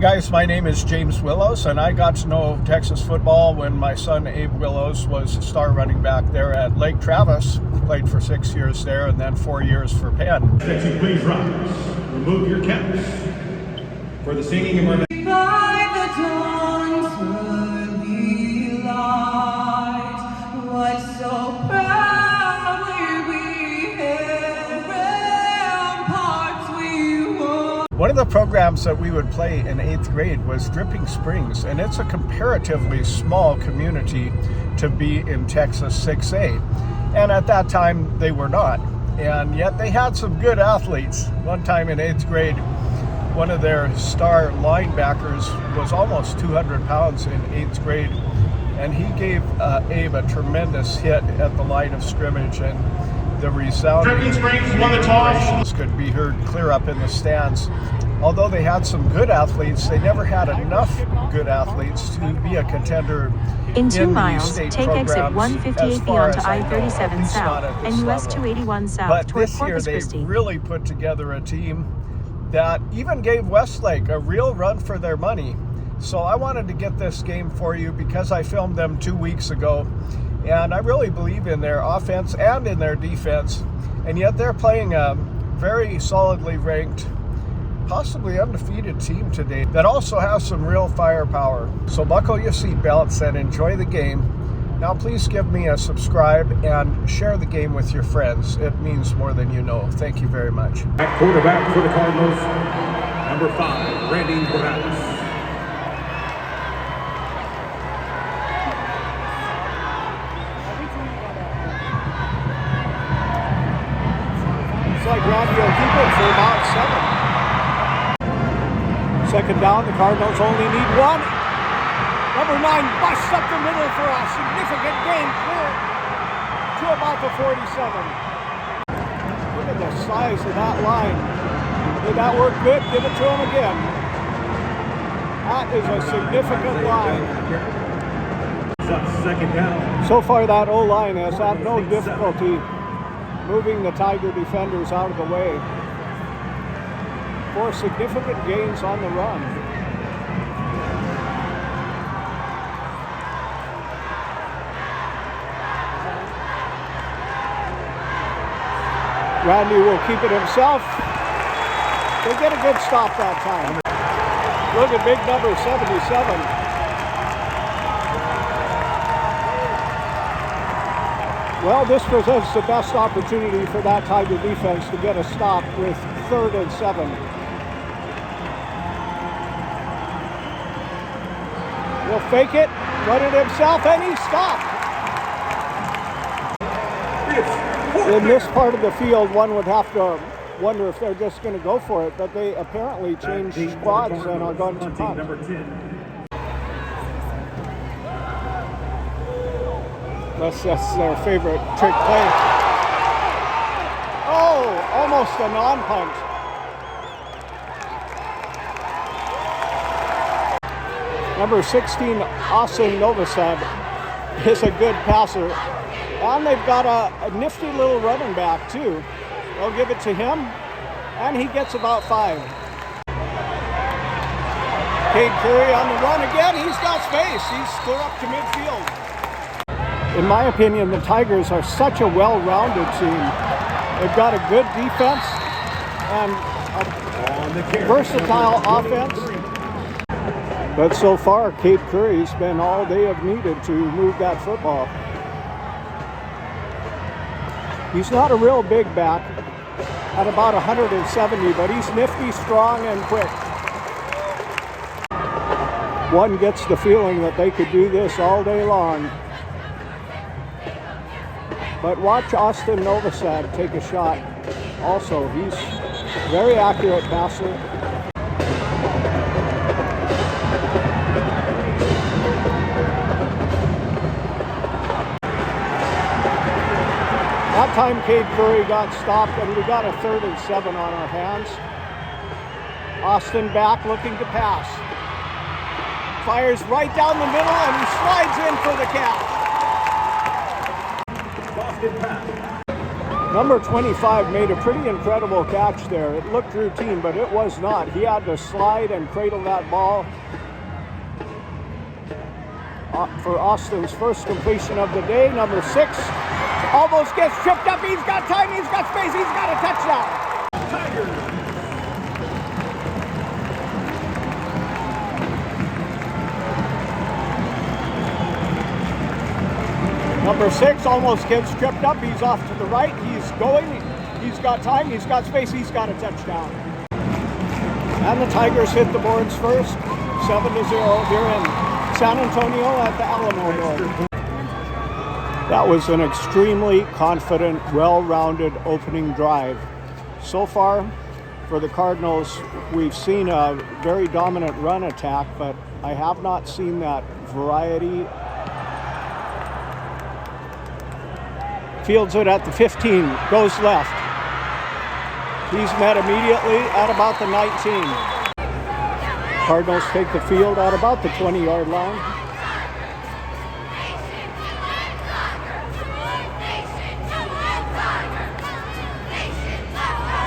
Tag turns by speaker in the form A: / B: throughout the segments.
A: guys, my name is James Willows, and I got to know Texas football when my son Abe Willows was a star running back there at Lake Travis. Played for 6 years there and then 4 years for Penn.
B: Section, please rise. Remove your caps for the singing of our
C: by the dawn's early light, what so proudly we hailed, ramparts we won.
A: One of the programs that we would play in 8th grade was Dripping Springs, and it's a comparatively small community to be in Texas 6A. And at that time, they were not. And yet they had some good athletes. One time in 8th grade, one of their star linebackers was almost 200 pounds in 8th grade. And he gave Abe a tremendous hit at the line of scrimmage, and the resounding celebrations could be heard clear up in the stands. Although they had some good athletes, they never had enough good athletes to be a contender.
D: In 2 miles, take exit 158B onto I-37 South and US 281 South toward Corpus Christi.
A: They really put together a team that even gave Westlake a real run for their money. So I wanted to get this game for you because I filmed them 2 weeks ago, and I really believe in their offense and in their defense, and yet they're playing a very solidly ranked, possibly undefeated team today that also has some real firepower. So buckle your seatbelts and enjoy the game. Now please give me a subscribe and share the game with your friends. It means more than you know. Thank you very much.
B: At quarterback for the Cardinals, number 5, Randy Morales.
A: Looks like Randy will keep it for about 7. Second down, the Cardinals only need 1. Number 9 busts up the middle for a significant gain, clear to about the 47. Look at the size of that line. Did that work good? Give it to him again. That is a significant line.
B: Second down.
A: So far that O-line has had no difficulty moving the Tiger defenders out of the way. 4 significant gains on the run. Randy will keep it himself. They get a good stop that time. Look at big number 77. Well, this presents the best opportunity for that Tiger defense to get a stop with 3rd and 7. He'll fake it, run it himself, and he stopped. In this part of the field, one would have to wonder if they're just going to go for it, but they apparently changed squads and are going to punt. That's their favorite trick play. Oh, almost a non-punt. Number 16, Austin Novosad, is a good passer. And they've got a nifty little running back, too. They'll give it to him, and he gets about 5. Cade Curry on the run again. He's got space. He's clear up to midfield. In my opinion, the Tigers are such a well-rounded team. They've got a good defense and a versatile offense. But so far, Cade Curry's been all they have needed to move that football. He's not a real big back at about 170, but he's nifty, strong, and quick. One gets the feeling that they could do this all day long. But watch Austin Novosad take a shot. Also, he's a very accurate passer. That time Cade Curry got stopped, and we got a 3rd and 7 on our hands. Austin back looking to pass. Fires right down the middle, and he slides in for the catch. Number 25 made a pretty incredible catch there. It looked routine, but it was not. He had to slide and cradle that ball for Austin's first completion of the day. Number 6 almost gets tripped up. He's got time, he's got space, he's got a touchdown. Tigers. Number 6 almost gets tripped up. He's off to the right. He's going. He's got time. He's got space. He's got a touchdown. And the Tigers hit the boards first, 7-0 here in San Antonio at the Alamo Bowl. That was an extremely confident, well-rounded opening drive. So far, for the Cardinals, we've seen a very dominant run attack, but I have not seen that variety. Fields it at the 15, goes left. He's met immediately at about the 19. Cardinals take the field at about the 20-yard line.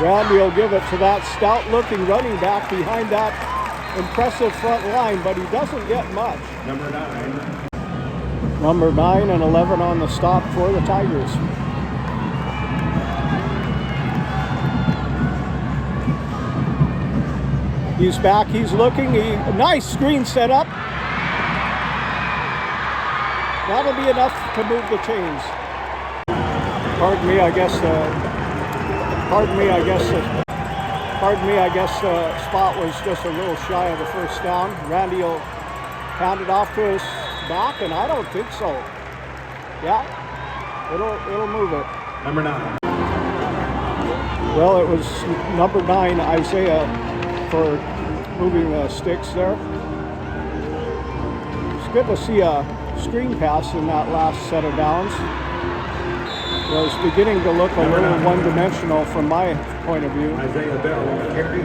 A: Randy will give it to that stout-looking running back behind that impressive front line, but he doesn't get much. Number 9 and 11 on the stop for the Tigers. He's back, he's looking, nice screen set up. That'll be enough to move the chains. Pardon me, I guess the spot was just a little shy of the first down. Randy will hand it off to his back, and I don't think so. Yeah, it'll move it.
B: Number 9.
A: Well, it was number 9, Isaiah, for moving the sticks there. It's good to see a screen pass in that last set of downs. It was beginning to look a little one-dimensional from my point of view.
B: Isaiah Bell, carry,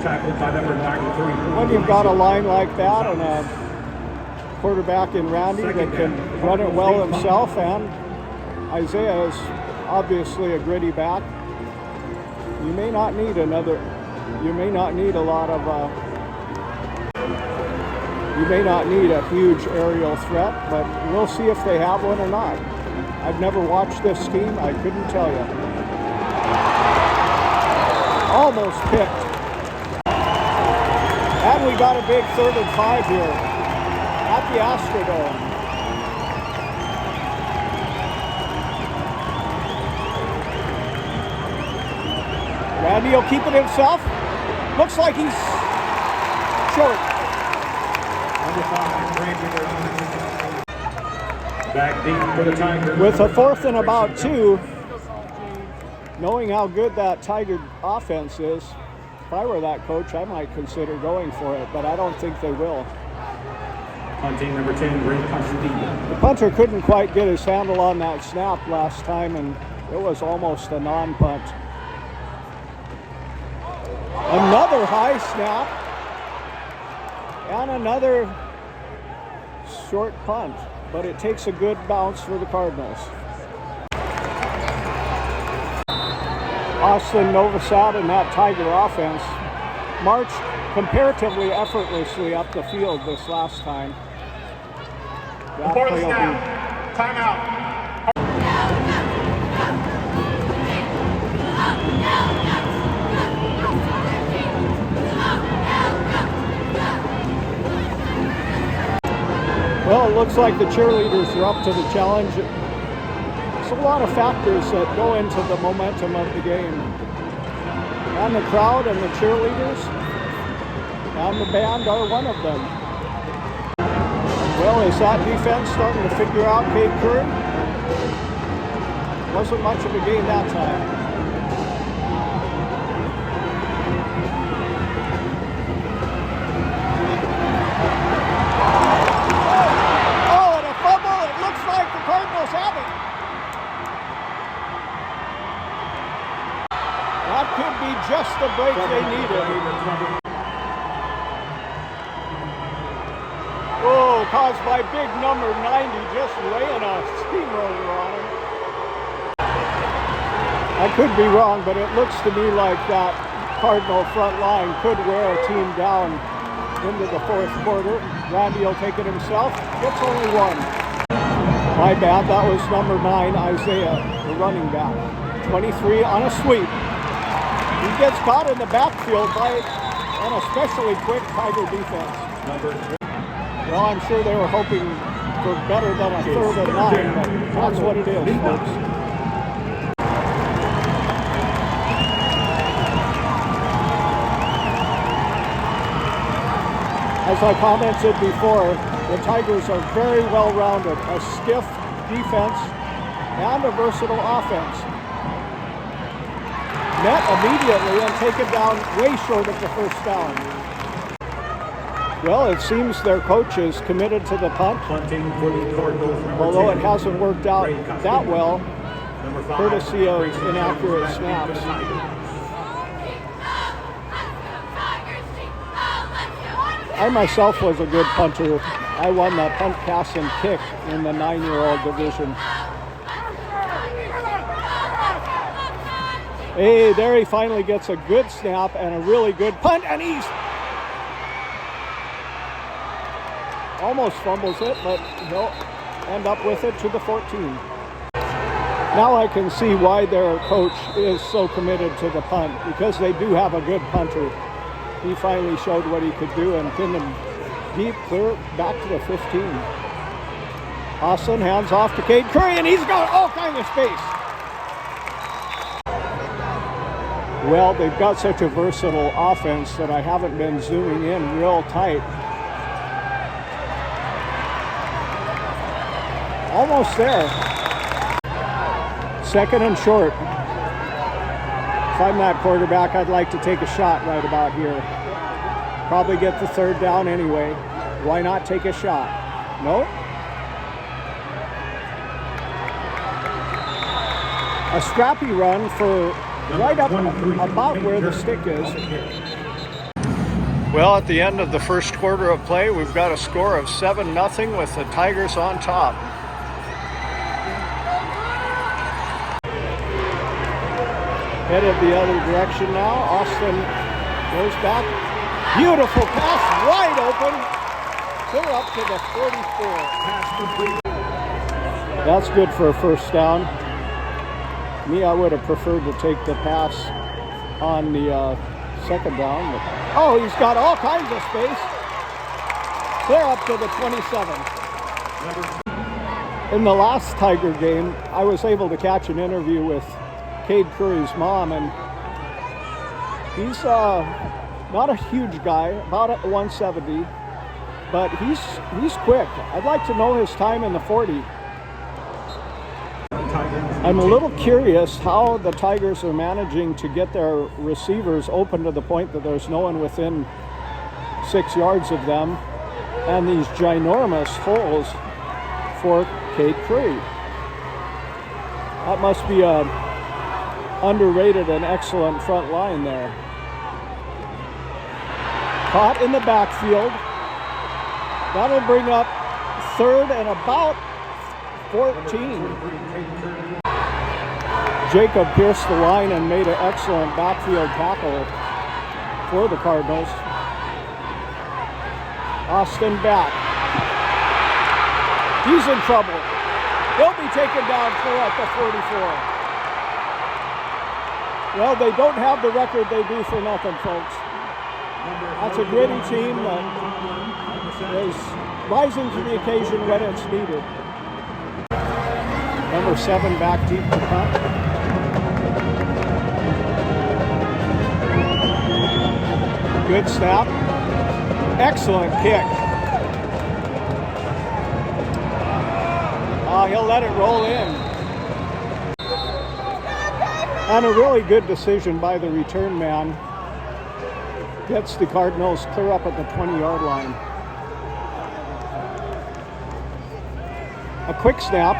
B: tackled by number 93.
A: When you've got a line like that and a quarterback in Randy that can run it well himself, and Isaiah is obviously a gritty back, you may not need a huge aerial threat, but we'll see if they have one or not. I've never watched this team, I couldn't tell you. Almost picked. And we got a big 3rd and 5 here at the Astrodome. Randy will keep it himself. Looks like he's short.
B: Back deep for the Tigers.
A: With a 4th and about 2, knowing how good that Tiger offense is, if I were that coach, I might consider going for it, but I don't think they will.
B: Punting number 10, Ray Constantine.
A: The punter couldn't quite get his handle on that snap last time, and it was almost a non-punt. Another high snap, and another short punt, but it takes a good bounce for the Cardinals. Austin Novosad and that Tiger offense marched comparatively effortlessly up the field this last time. That
B: Before the
A: play will
B: snap,
A: be
B: timeout.
A: Well, it looks like the cheerleaders are up to the challenge. There's a lot of factors that go into the momentum of the game. And the crowd and the cheerleaders and the band are one of them. Well, is that defense starting to figure out Cape Curry? Wasn't much of a game that time. That could be just the break they needed. Oh, caused by big number 90 just laying a steamroller on him. I could be wrong, but it looks to me like that Cardinal front line could wear a team down into the fourth quarter. Randy will take it himself. Gets only one. My bad, that was number 9, Isaiah, the running back. 23 on a sweep. He gets caught in the backfield by an especially quick Tiger defense. Well, I'm sure they were hoping for better than a 3rd and 9, but that's what it is, folks. As I commented before, the Tigers are very well-rounded, a stiff defense and a versatile offense. Met immediately and taken down way short of the first down. Well, it seems their coach is committed to the punt, although it hasn't worked out that well, courtesy of inaccurate snaps. I myself was a good punter. I won the punt, pass, and kick in the 9-year-old division. Hey, there he finally gets a good snap and a really good punt, and he's almost fumbles it, but he'll end up with it to the 14. Now I can see why their coach is so committed to the punt, because they do have a good punter. He finally showed what he could do and pinned him deep, clear back to the 15. Austin hands off to Cade Curry, and he's got all kinds of space. Well, they've got such a versatile offense that I haven't been zooming in real tight. Almost there. 2nd and short. If I'm that quarterback, I'd like to take a shot right about here. Probably get the 3rd down anyway. Why not take a shot? No? A scrappy run for right up about where the stick is. Well, at the end of the first quarter of play, we've got a score of 7-0 with the Tigers on top. Headed the other direction now. Austin goes back. Beautiful pass, wide open. Clear up to the 44. That's good for a first down. Me, I would have preferred to take the pass on the 2nd down. But, oh, he's got all kinds of space. Clear up to the 27. In the last Tiger game, I was able to catch an interview with Cade Curry's mom, and he's not a huge guy, about 170, but he's quick. I'd like to know his time in the 40. I'm a little curious how the Tigers are managing to get their receivers open to the point that there's no one within 6 yards of them, and these ginormous holes for Cade Curry. That must be a underrated and excellent front line there. Caught in the backfield. That'll bring up 3rd and about 14. Jacob pierced the line and made an excellent backfield tackle for the Cardinals. Austin back. He's in trouble. He'll be taken down clear at the 44. Well, they don't have the record they do for nothing, folks. That's a gritty team that is rising to the occasion when it's needed. Number 7 back deep to punt. Good snap. Excellent kick. He'll let it roll in. And a really good decision by the return man. Gets the Cardinals clear up at the 20-yard line. A quick snap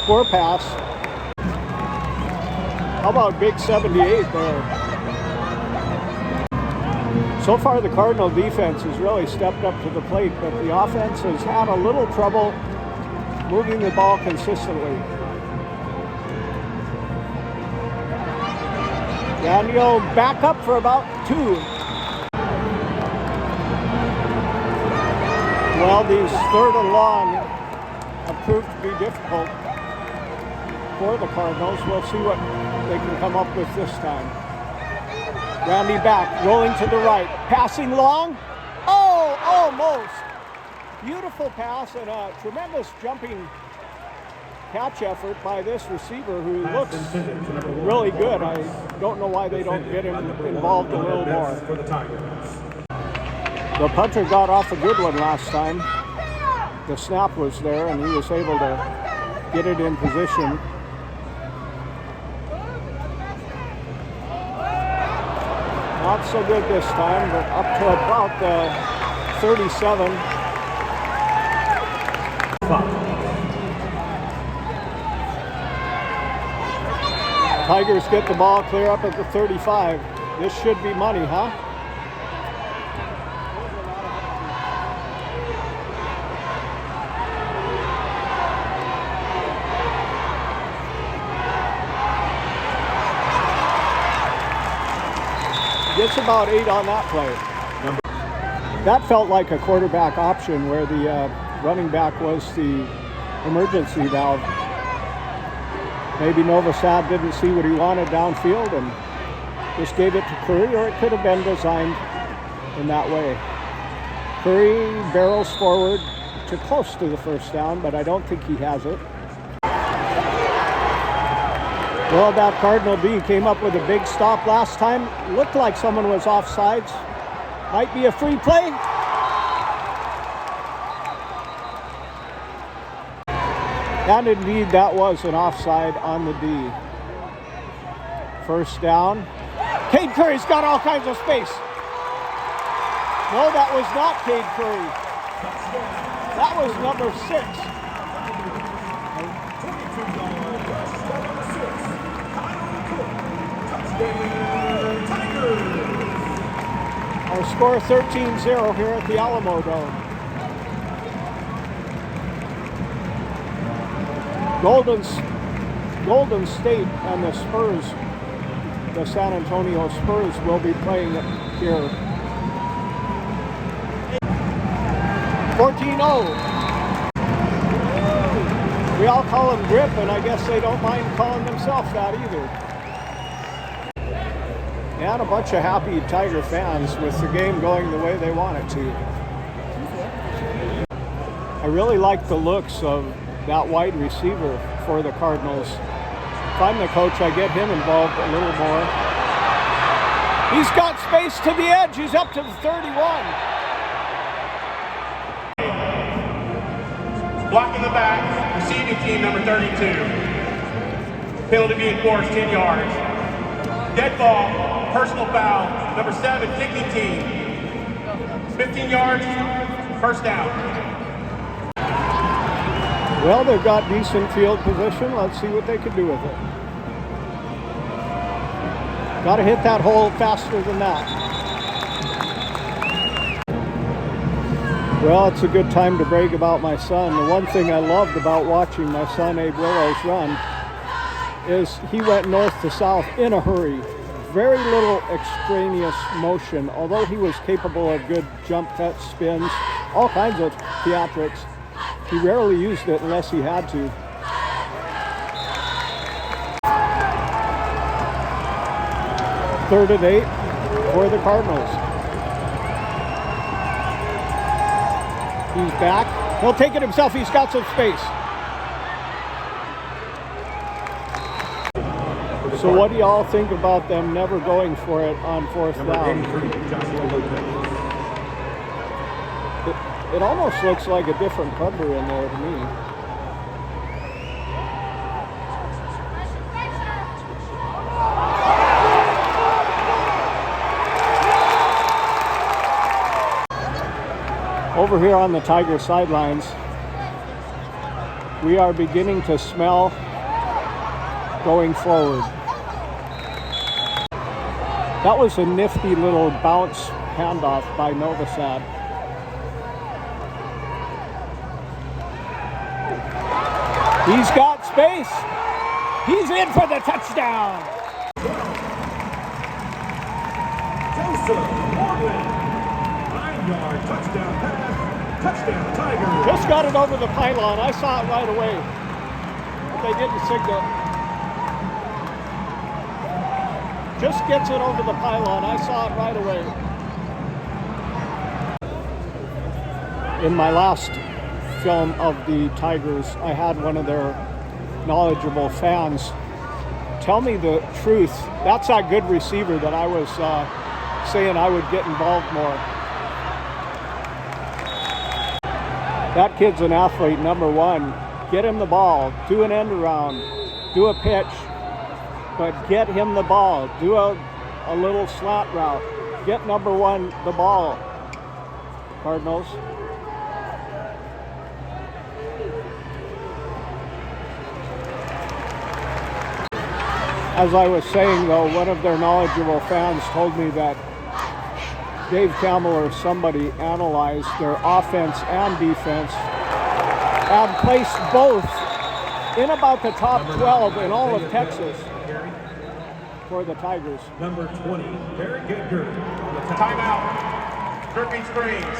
A: for a pass. How about big 78 there? So far the Cardinal defense has really stepped up to the plate, but the offense has had a little trouble moving the ball consistently. Daniel back up for about 2. Well, these 3rd and long have proved to be difficult for the Cardinals. We'll see what they can come up with this time. Randy back, rolling to the right, passing long. Oh, almost. Beautiful pass and a tremendous jumping catch effort by this receiver who looks really good. I don't know why they don't get him involved a little more. The punter got off a good one last time. The snap was there and he was able to get it in position. Not so good this time, but up to about the 37. Tigers get the ball clear up at the 35. This should be money, huh? Gets about 8 on that play. That felt like a quarterback option where the running back was the emergency valve. Maybe Novosad didn't see what he wanted downfield and just gave it to Curry, or it could have been designed in that way. Curry barrels forward to close to the first down, but I don't think he has it. Well, that Cardinal D came up with a big stop last time. Looked like someone was offsides. Might be a free play. And indeed, that was an offside on the D. First down. Cade Curry's got all kinds of space. No, that was not Cade Curry. That was number 6. Our score 13-0 here at the Alamo Dome. Golden State and the Spurs, the San Antonio Spurs, will be playing here. 14-0. We all call them grip, and I guess they don't mind calling themselves that either. And a bunch of happy Tiger fans with the game going the way they want it to. I really like the looks of that wide receiver for the Cardinals. If I'm the coach, I get him involved a little more. He's got space to the edge. He's up to the 31.
E: Blocking the back, receiving team number 32. Penalty being enforced, 10 yards. Dead ball, personal foul, number 7, kicking team. 15 yards, first down.
A: Well, they've got decent field position. Let's see what they can do with it. Got to hit that hole faster than that. Well, it's a good time to brag about my son. The one thing I loved about watching my son Abe Willows run is he went north to south in a hurry. Very little extraneous motion, although he was capable of good jump cuts, spins, all kinds of theatrics. He rarely used it unless he had to. Third and 8 for the Cardinals. He's back. He'll take it himself. He's got some space. So what do y'all think about them never going for it on 4th down? It almost looks like a different punter in there to me. Over here on the Tiger sidelines, we are beginning to smell going forward. That was a nifty little bounce handoff by Novosad. He's got space. He's in for the touchdown.
B: 9-yard touchdown pass. Touchdown, Tigers.
A: Just got it over the pylon. I saw it right away. But they didn't signal. Just gets it over the pylon. I saw it right away. In my last film of the Tigers, I had one of their knowledgeable fans tell me the truth. That's that good receiver that I was saying I would get involved more. That kid's an athlete, number one. Get him the ball, do an end around, do a pitch, but get him the ball. Do a little slant route. Get number one the ball, Cardinals. As I was saying, though, one of their knowledgeable fans told me that Dave Campbell or somebody analyzed their offense and defense and placed both in about the top 12 in all of Texas for the Tigers.
B: Number 20, Barry Gedger.
E: Timeout. Dripping Springs.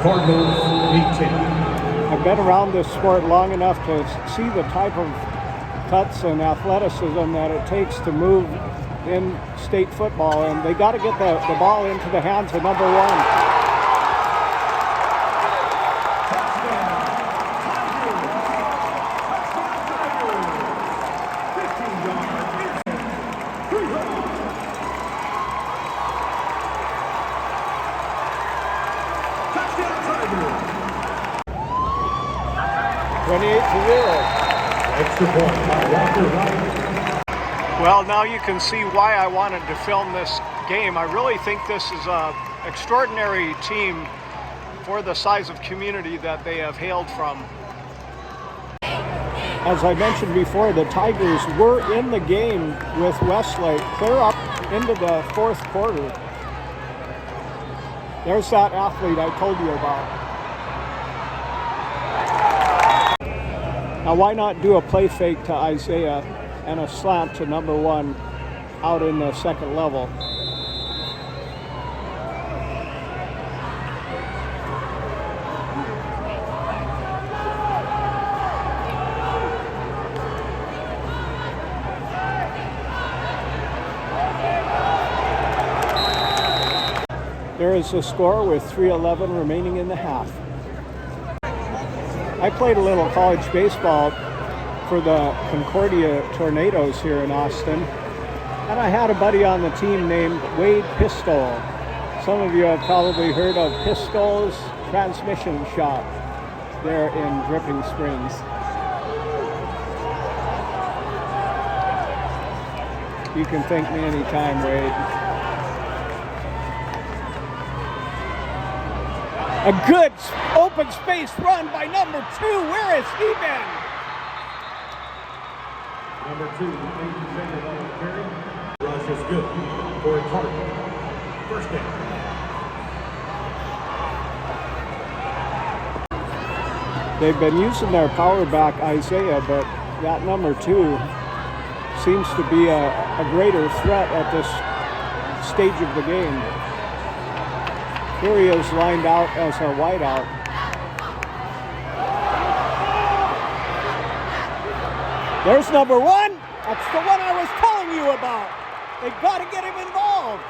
B: Cardinals lead 10.
A: I've been around this sport long enough to see the type of cuts and athleticism that it takes to move in state football, and they got to get the ball into the hands of number one.
B: Extra point by Walker Wright.
A: Well, now you can see why I wanted to film this game. I really think this is an extraordinary team for the size of community that they have hailed from. As I mentioned before, the Tigers were in the game with Westlake clear up into the fourth quarter. There's that athlete I told you about. Now, why not do a play fake to Isaiah and a slant to number one out in the second level? There is a score with 3:11 remaining in the half. I played a little college baseball for the Concordia Tornadoes here in Austin, and I had a buddy on the team named Wade Pistol. Some of you have probably heard of Pistol's Transmission Shop there in Dripping Springs. You can thank me anytime, Wade. A good open space run by number two. Where has he been?
B: Number 2, carry. Rush is good for a Cardinal. First down.
A: They've been using their power back Isaiah, but that number 2 seems to be a greater threat at this stage of the game. Here he is lined out as a wideout. There's number 1. That's the one I was telling you about. They got to get him involved.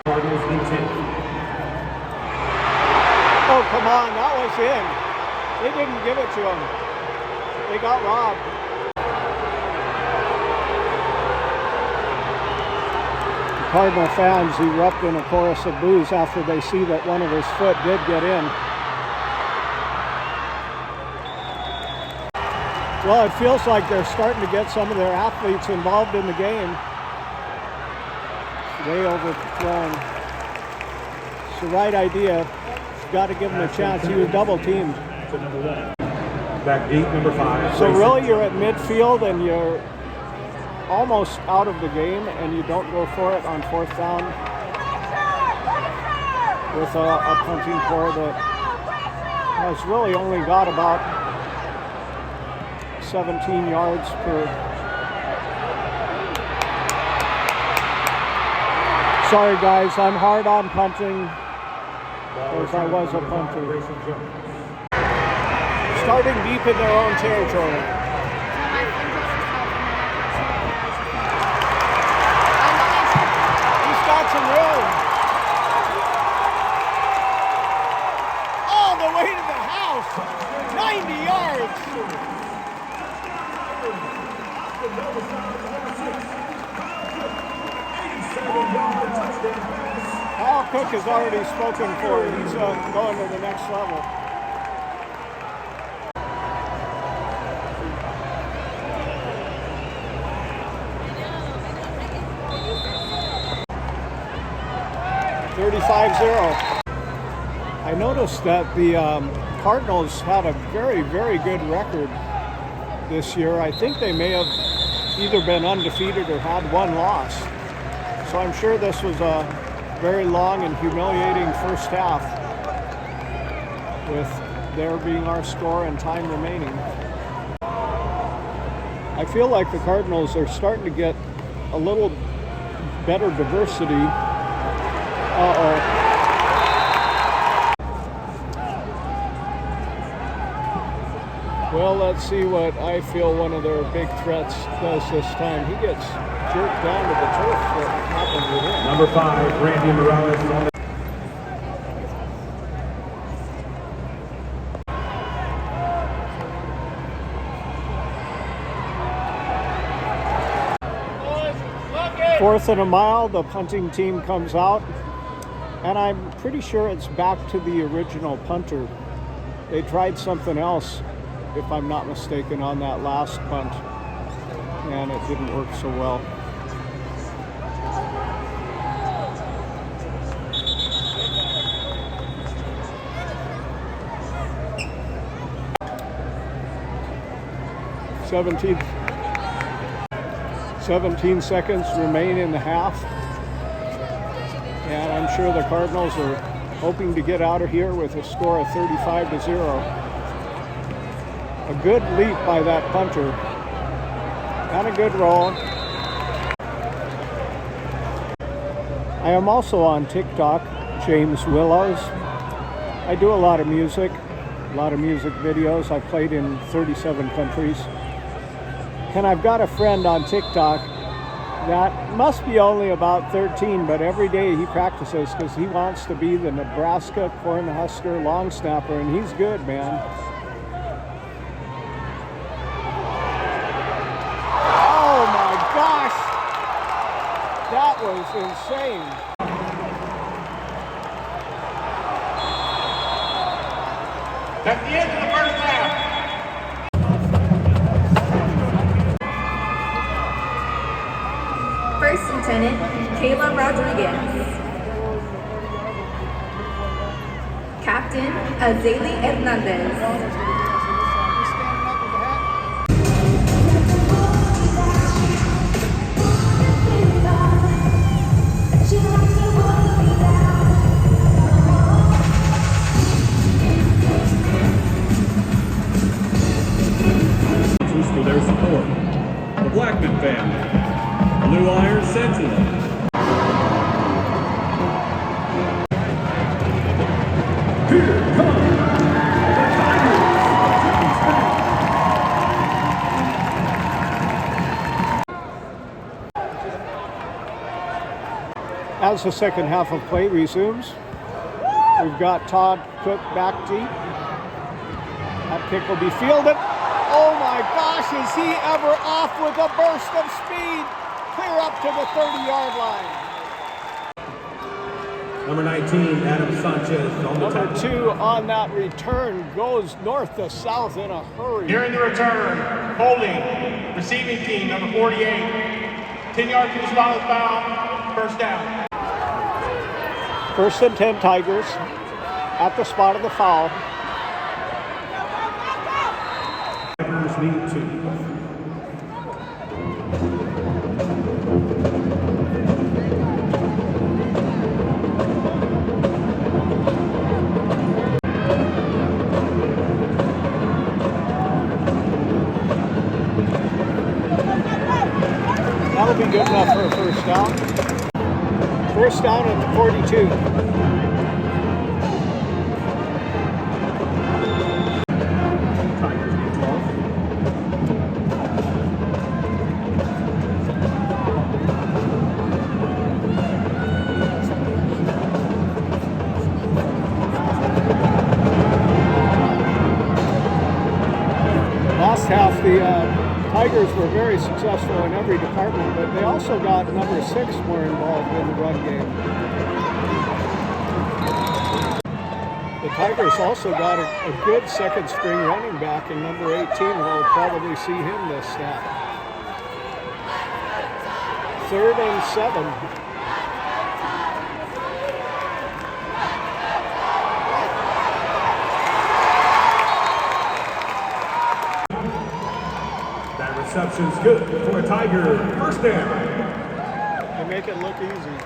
B: Cardinals lead 10.
A: Oh, come on, that was in. They didn't give it to him. They got robbed. Cardinal fans erupt in a chorus of boos after they see that one of his foot did get in. Well, it feels like they're starting to get some of their athletes involved in the game. Way overthrown. It's the right idea. Got to give him a chance. He was double teamed.
B: To number 1. Back deep, number 5.
A: So really you're at midfield and you're almost out of the game and you don't go for it on fourth down with a punting core that has really only got about 17 yards per Sorry guys, I'm hard on punting because I was a punter. Starting deep in their own territory. He's got some room. All the way to the house. 90 yards. Kyle Cook has already spoken for it. He's going to the next level. I noticed that the Cardinals had a very, very good record this year. I think they may have either been undefeated or had one loss. So I'm sure this was a very long and humiliating first half with there being our score and time remaining. I feel like the Cardinals are starting to get a little better diversity. Uh-oh. Well, let's see what I feel one of their big threats does this time. He gets jerked down to the turf. What happened with him?
B: Number 5, Randy Morales on the
A: Fourth and a mile, the punting team comes out, and I'm pretty sure it's back to the original punter. They tried something else, if I'm not mistaken, on that last punt, and it didn't work so well. Seventeen seconds remain in the half, and I'm sure the Cardinals are hoping to get out of here with a score of 35-0. A good leap by that punter, and a good roll. I am also on TikTok, James Willows. I do a lot of music videos. I've played in 37 countries. And I've got a friend on TikTok that must be only about 13, but every day he practices because he wants to be the Nebraska Cornhusker long snapper, and he's good, man. Oh my gosh! That was insane.
E: That's the end of the first half.
F: First Lieutenant Kayla Rodriguez. Captain Azalea Hernandez.
B: for their support. The Blackman family. Blue Iron Sentinel. Here come the Tigers.
A: As the second half of play resumes, we've got Todd Cook back deep. That kick will be fielded. Oh my gosh, is he ever off with a burst of speed? Clear up to the 30-yard line.
B: Number 19, Adam Sanchez on the
A: Number 2 on that return goes north to south in a hurry.
E: During the return, holding, receiving team, number 48. 10 yards to the spot of the foul, first down.
A: 1st and 10 Tigers at the spot of the foul.
B: Tigers need 2.
A: That'll be good enough for a first down. First down at the 42.
B: Tigers need 12.
A: Last half, the Tigers were very successful in every department, but they also got number 6 more involved in the run game. The Tigers also got a good second string running back in number 18. We'll probably see him this snap. 3rd and 7.
B: That reception's good for a Tiger. First down.
A: They make it look easy.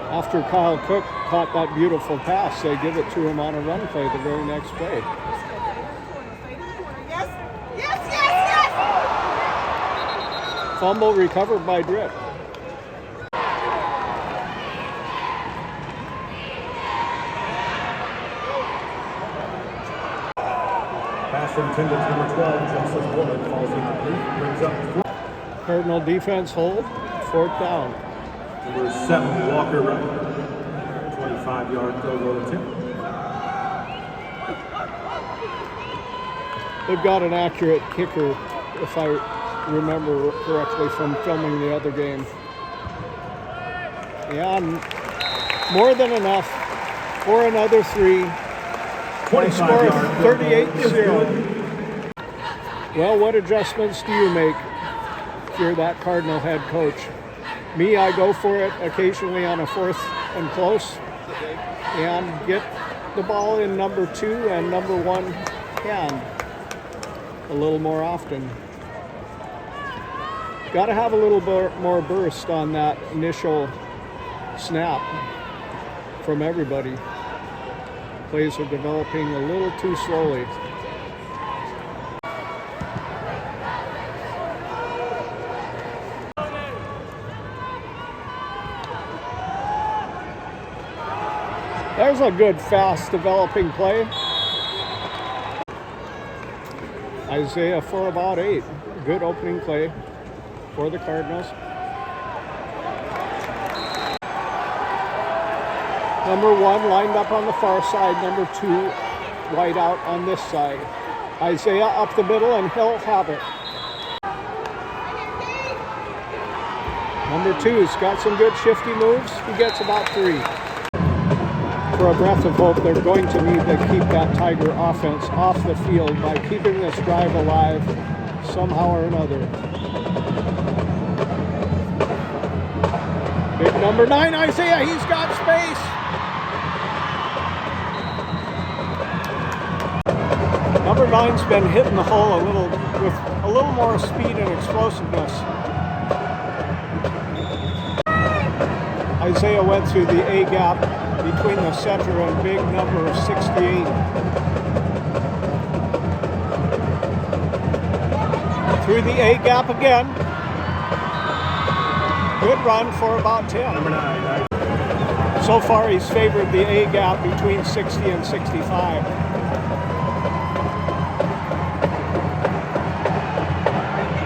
A: After Kyle Cook caught that beautiful pass, they give it to him on a run play the very next play.
C: Yes, yes, yes, yes!
A: Fumble recovered by Drip.
B: Pass intended to number 12, Joseph Bullock, falls incomplete, brings up
A: Cardinal defense hold, 4th down.
B: number 7, Walker Wright. 25-yard field goal attempt.
A: They've got an accurate kicker, if I remember correctly from filming the other game. Yeah, more than enough for another 3. They score 38-0. Well, what adjustments do you make if you're that Cardinal head coach? Me, I go for it occasionally on a 4th and close and get the ball in number 2 and number 1 hand a little more often. Got to have a little more burst on that initial snap from everybody. Plays are developing a little too slowly. There's a good, fast developing play. Isaiah for about 8. Good opening play for the Cardinals. Number 1 lined up on the far side. Number 2 wide out on this side. Isaiah up the middle and he'll have it. Number 2's got some good shifty moves. He gets about 3. For a breath of hope, they're going to need to keep that Tiger offense off the field by keeping this drive alive somehow or another. Big number 9, Isaiah, he's got space. Number 9's been hitting the hole with a little more speed and explosiveness. Isaiah went through the A gap between the center and big number of 68. Through the A gap again. Good run for about 10.
B: Number 9.
A: So far he's favored the A gap between 60 and 65.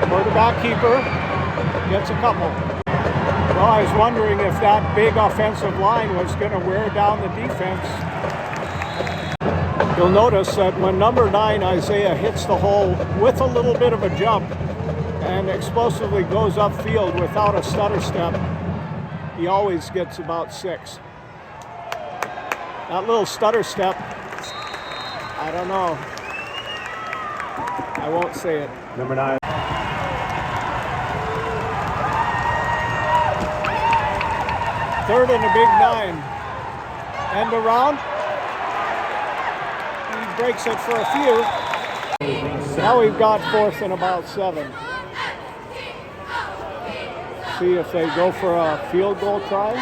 A: Quarterback keeper gets a couple. Well, I was wondering if that big offensive line was going to wear down the defense. You'll notice that when number 9, Isaiah, hits the hole with a little bit of a jump and explosively goes upfield without a stutter step, he always gets about 6. That little stutter step, I don't know. I won't say it.
B: Number 9.
A: Third and a big 9. End around. He breaks it for a few. Now we've got 4th and about 7. See if they go for a field goal try.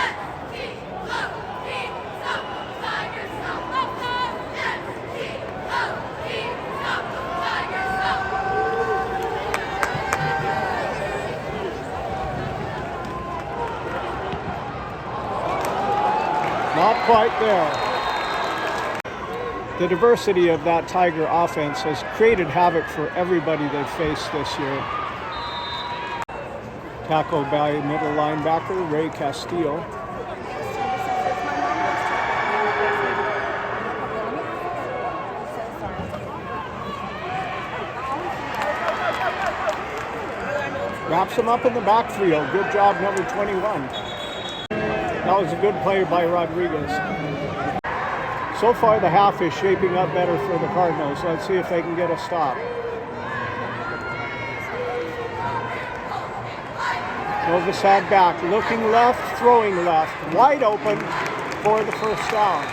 A: quite there. The diversity of that Tiger offense has created havoc for everybody they've faced this year. Tackled by middle linebacker Ray Castillo. Wraps him up in the backfield. Good job, number 21. That was a good play by Rodriguez. So far, the half is shaping up better for the Cardinals. Let's see if they can get a stop. Novosad back, looking left, throwing left. Wide open for the first down.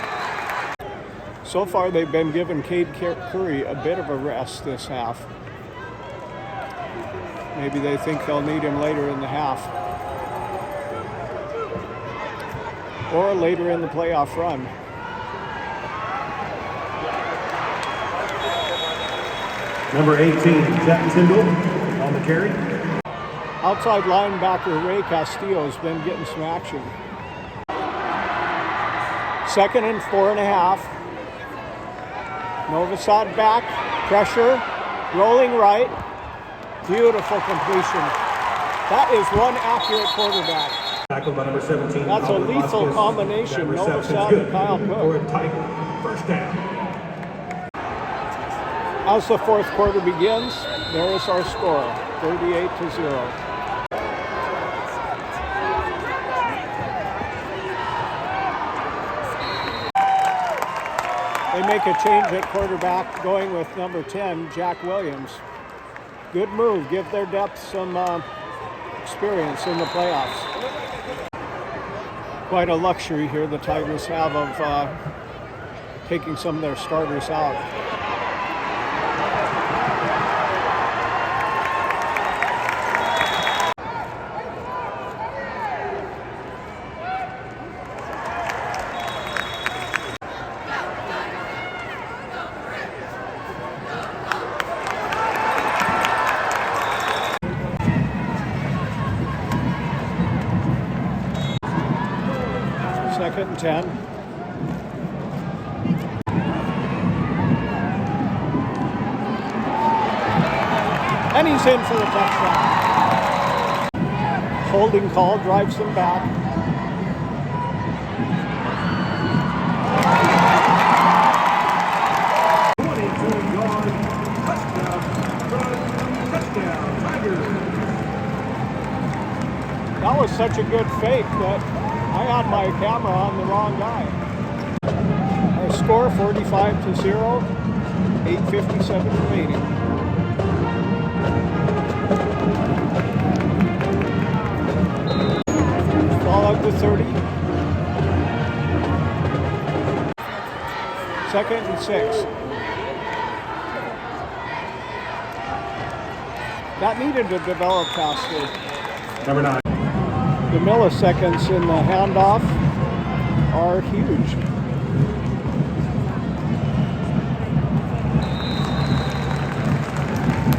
A: So far, they've been giving Cade Curry a bit of a rest this half. Maybe they think they'll need him later in the half. Or later in the playoff run.
B: Number 18, Jack Tyndall on the carry.
A: Outside linebacker Ray Castillo has been getting some action. 2nd and 4.5. Novosad back, pressure, rolling right. Beautiful completion. That is one accurate quarterback.
B: Tackled by number 17.
A: That's a lethal combination, Novosad and Kyle Cook.
B: For a Tiger, first down.
A: As the fourth quarter begins, there is our score, 38-0. They make a change at quarterback, going with number 10, Jack Williams. Good move, give their depth some experience in the playoffs. Quite a luxury here the Tigers have of taking some of their starters out. Second and 10. And he's in for the touchdown. Holding call drives them back. That was such a good fake that I had my camera on the wrong guy. Our score 45-0, 8:57 remaining. Ball out to 30. 2nd and 6. That needed to develop faster.
B: Number 9.
A: The milliseconds in the handoff are huge.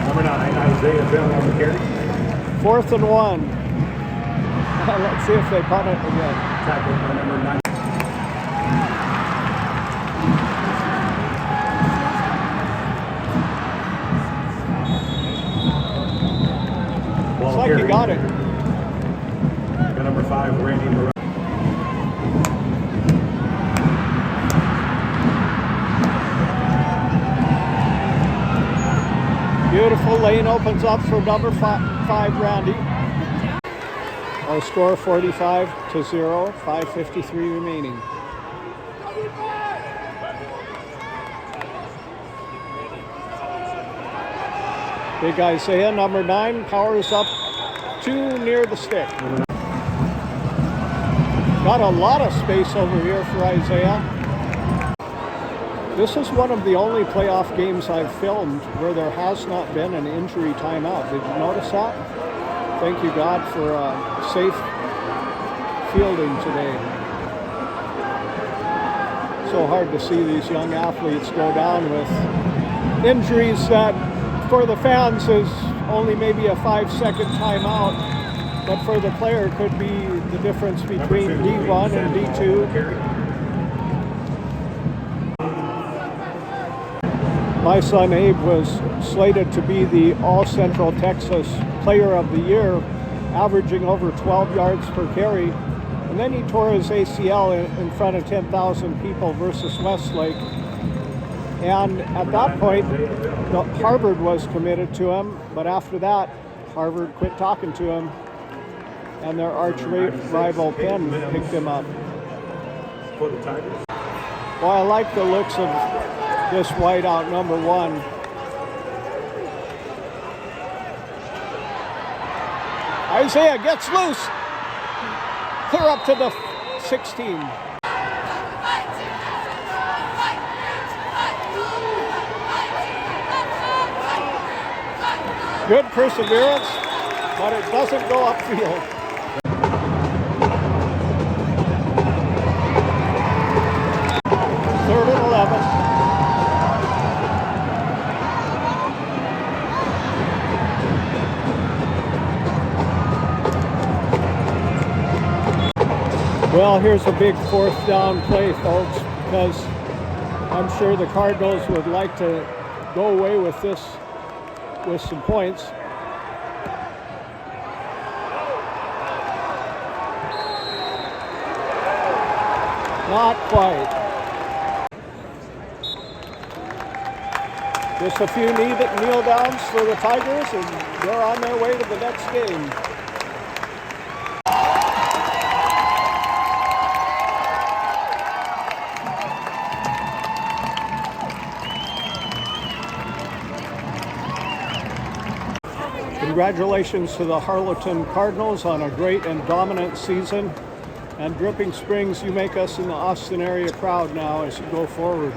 B: Number 9, Isaiah Bell on the carry.
A: 4th and 1. Let's see if they punt it again.
B: Tackled by number 9.
A: Looks like you got it.
B: Number 5, Randy Moran.
A: Beautiful lane opens up for number 5, Randy. Our score 45-0, 5:53 remaining. Big Isaiah, number 9, powers up too near the stick. Got a lot of space over here for Isaiah. This is one of the only playoff games I've filmed where there has not been an injury timeout. Did you notice that? Thank you, God, for safe fielding today. So hard to see these young athletes go down with injuries that for the fans is only maybe a 5-second timeout, but for the player could be the difference between D1 and D2. My son Abe was slated to be the All-Central Texas Player of the Year, averaging over 12 yards per carry. And then he tore his ACL in front of 10,000 people versus Westlake. And at that point, Harvard was committed to him, but after that, Harvard quit talking to him, and their arch rival Penn picked him up. Well, I like the looks of this wideout, number 1. Isaiah gets loose. Clear up to the 16. Good perseverance, but it doesn't go upfield. Third and 11. Well, here's a big 4th down play, folks, because I'm sure the Cardinals would like to go away with this with some points. Not quite. Just a few kneel downs for the Tigers, and they're on their way to the next game. Congratulations to the Harlington Cardinals on a great and dominant season. And Dripping Springs, you make us in the Austin area proud now as you go forward.